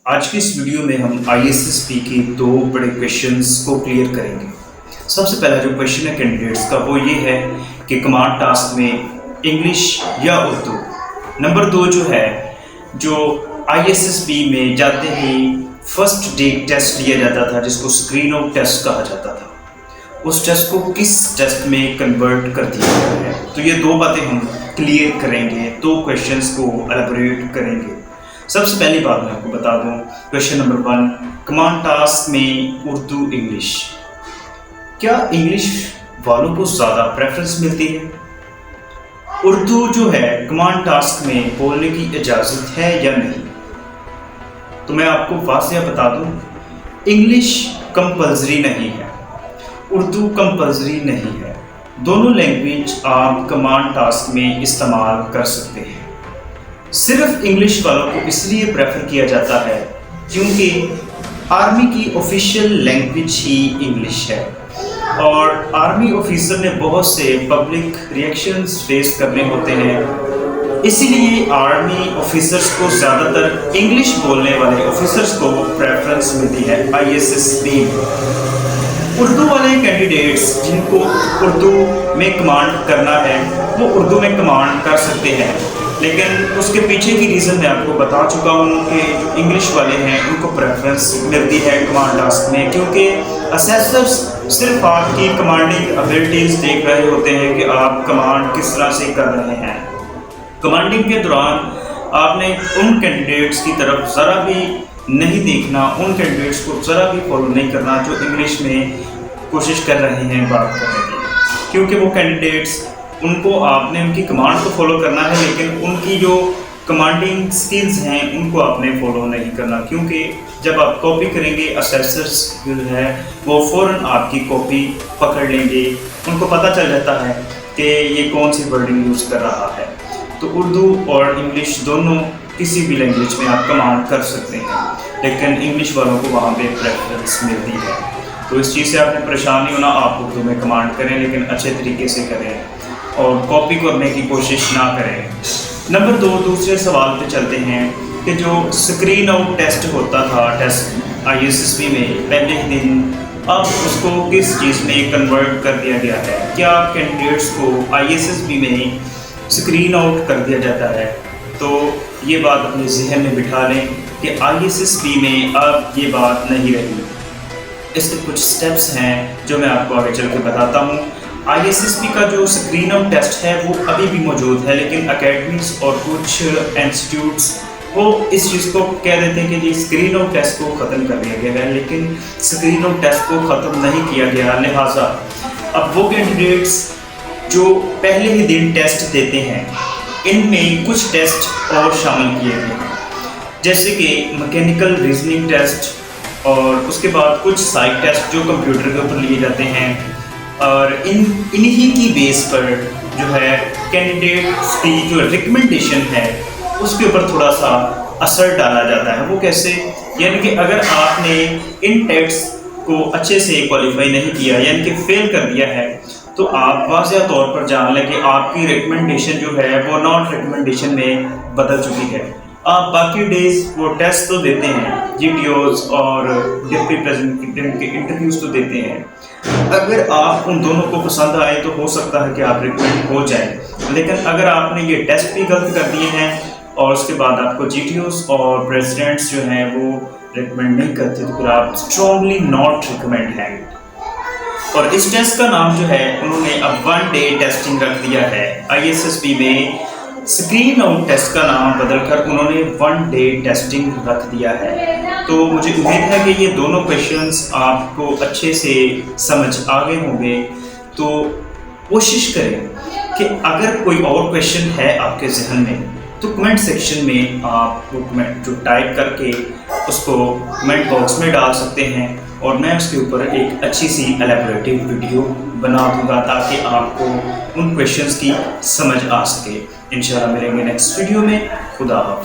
آج کی اس ویڈیو میں ہم ISSB کی دو بڑے کویشچنز کو کلیئر کریں گے۔ سب سے پہلا جو کویشچن ہے کینڈیڈیٹس کا وہ یہ ہے کہ کمانڈ ٹاسک میں انگلش یا اردو۔ نمبر دو جو ہے جو ISSB میں جاتے ہی فرسٹ ڈے ٹیسٹ لیا جاتا تھا جس کو اسکرین آؤٹ ٹیسٹ کہا جاتا تھا، اس ٹیسٹ کو کس ٹیسٹ میں کنورٹ کر دیا گیا ہے۔ تو یہ دو باتیں ہم کلیئر کریں گے، دو کویشچنز کو الیبوریٹ کریں گے۔ سب سے پہلی بات میں آپ کو بتا دوں، کویشچن نمبر 1، کمانڈ ٹاسک میں اردو انگلش، کیا انگلش والوں کو زیادہ پریفرنس ملتی ہے؟ اردو جو ہے کمانڈ ٹاسک میں بولنے کی اجازت ہے یا نہیں؟ تو میں آپ کو واضح بتا دوں، انگلش کمپلسری نہیں ہے، اردو کمپلسری نہیں ہے۔ دونوں لینگویج آپ کمانڈ ٹاسک میں استعمال کر سکتے ہیں۔ صرف انگلش والوں کو اس لیے پریفر کیا جاتا ہے کیونکہ آرمی کی آفیشیل لینگویج ہی انگلش ہے، اور آرمی آفیسر نے بہت سے پبلک ریئیکشنز فیس کرنے ہوتے ہیں، اسی لیے آرمی آفیسرز کو زیادہ تر انگلش بولنے والے آفیسرز کو پریفرنس ملتی ہے ISSB میں۔ اردو والے کینڈیڈیٹس جن کو اردو میں کمانڈ کرنا ہے وہ اردو میں کمانڈ کر سکتے ہیں، لیکن اس کے پیچھے کی ریزن میں آپ کو بتا چکا ہوں کہ جو انگلش والے ہیں ان کو پریفرنس ملتی ہے کمانڈ ٹاسک میں، کیونکہ اسیسرز صرف آپ کی کمانڈنگ ابیلٹیز دیکھ رہے ہوتے ہیں کہ آپ کمانڈ کس طرح سے کر رہے ہیں۔ کمانڈنگ کے دوران آپ نے ان کینڈیڈیٹس کی طرف ذرا بھی نہیں دیکھنا، ان کینڈیڈیٹس کو ذرا بھی فالو نہیں کرنا جو انگلش میں کوشش کر رہے ہیں بات کرنے کی، کیونکہ وہ کینڈیڈیٹس ان کو آپ نے ان کی کمانڈ کو فالو کرنا ہے، لیکن ان کی جو کمانڈنگ سکلز ہیں ان کو آپ نے فالو نہیں کرنا، کیونکہ جب آپ کاپی کریں گے اسیسرز جو ہے وہ فوراً آپ کی کاپی پکڑ لیں گے، ان کو پتہ چل جاتا ہے کہ یہ کون سی ورڈنگ یوز کر رہا ہے۔ تو اردو اور انگلش دونوں کسی بھی لینگویج میں آپ کمانڈ کر سکتے ہیں، لیکن انگلش والوں کو وہاں پہ پریفرنس ملتی ہے۔ تو اس چیز سے آپ نے پریشان نہیں ہونا، آپ اردو میں کمانڈ کریں لیکن اچھے طریقے سے کریں اور کاپی کرنے کی کوشش نہ کریں۔ نمبر 2، دوسرے سوال پہ چلتے ہیں کہ جو اسکرین آؤٹ ٹیسٹ ہوتا تھا ٹیسٹ ISSB میں پہلے ہی دن، اب اس کو کس چیز میں کنورٹ کر دیا گیا ہے؟ کیا کینڈیڈیٹس کو ISSB میں اسکرین آؤٹ کر دیا جاتا ہے؟ تو یہ بات اپنے ذہن میں بٹھا لیں کہ ISSB میں اب یہ بات نہیں رہی۔ اس کے کچھ سٹیپس ہیں جو میں آپ کو آگے چل کے بتاتا ہوں۔ ISSB کا جو اسکرین آؤٹ ٹیسٹ ہے وہ ابھی بھی موجود ہے، لیکن اکیڈمیز اور کچھ انسٹیٹیوٹس وہ اس چیز کو کہہ دیتے ہیں کہ جی اسکرین آؤٹ ٹیسٹ کو ختم کر دیا گیا ہے، لیکن اسکرین آؤٹ ٹیسٹ کو ختم نہیں کیا گیا۔ لہٰذا اب وہ کینڈیڈیٹس جو پہلے ہی دن ٹیسٹ دیتے ہیں ان میں کچھ ٹیسٹ اور شامل کیے گئے ہیں، جیسے کہ میکینیکل ریزننگ ٹیسٹ، اور اس کے بعد کچھ سائٹ ٹیسٹ جو کمپیوٹر کے اوپر لیے جاتے ہیں، اور انہی کی بیس پر جو ہے کینڈیڈیٹس کی جو ریکمنڈیشن ہے اس کے اوپر تھوڑا سا اثر ڈالا جاتا ہے۔ وہ کیسے؟ یعنی کہ اگر آپ نے ان ٹیسٹ کو اچھے سے کوالیفائی نہیں کیا یعنی کہ فیل کر دیا ہے تو آپ واضح طور پر جان لیں کہ آپ کی ریکمنڈیشن جو ہے وہ ناٹ ریکمنڈیشن میں بدل چکی ہے۔ آپ باقی ڈیز وہ ٹیسٹ تو دیتے ہیں، GTOs اور ڈپٹی پریزیڈنٹ کے انٹرویوز تو دیتے ہیں، اگر آپ ان دونوں کو پسند آئے تو ہو سکتا ہے کہ آپ ریکمنڈ ہو جائیں، لیکن اگر آپ نے یہ ٹیسٹ بھی غلط کر دیے ہیں اور اس کے بعد آپ کو GTOs اور پریزیڈنٹس جو ہیں وہ ریکمنڈ نہیں کرتے تو پھر آپ اسٹرانگلی ناٹ ریکمینڈ ہیں۔ اور اس ٹیسٹ کا نام جو ہے انہوں نے اب 1 ڈے ٹیسٹنگ رکھ دیا ہے۔ ISSB میں اسکرین آؤٹ ٹیسٹ کا نام بدل کر انہوں نے 1 ڈے ٹیسٹنگ رکھ دیا ہے۔ تو مجھے امید ہے کہ یہ دونوں کویشچنز آپ کو اچھے سے سمجھ آ گئے ہوں گے، تو کوشش کریں کہ اگر کوئی اور کویشچن ہے آپ کے ذہن میں تو کمنٹ سیکشن میں آپ وہ کمنٹ جو ٹائپ کر کے اس کو کمنٹ باکس میں ڈال سکتے ہیں، اور میں اس کے اوپر ایک اچھی سی الیبوریٹو ویڈیو بنا دوں گا تاکہ آپ کو ان کویشچنز کی سمجھ آ سکے۔ انشاءاللہ ملیں گے نیکسٹ ویڈیو میں۔ خدا حافظ۔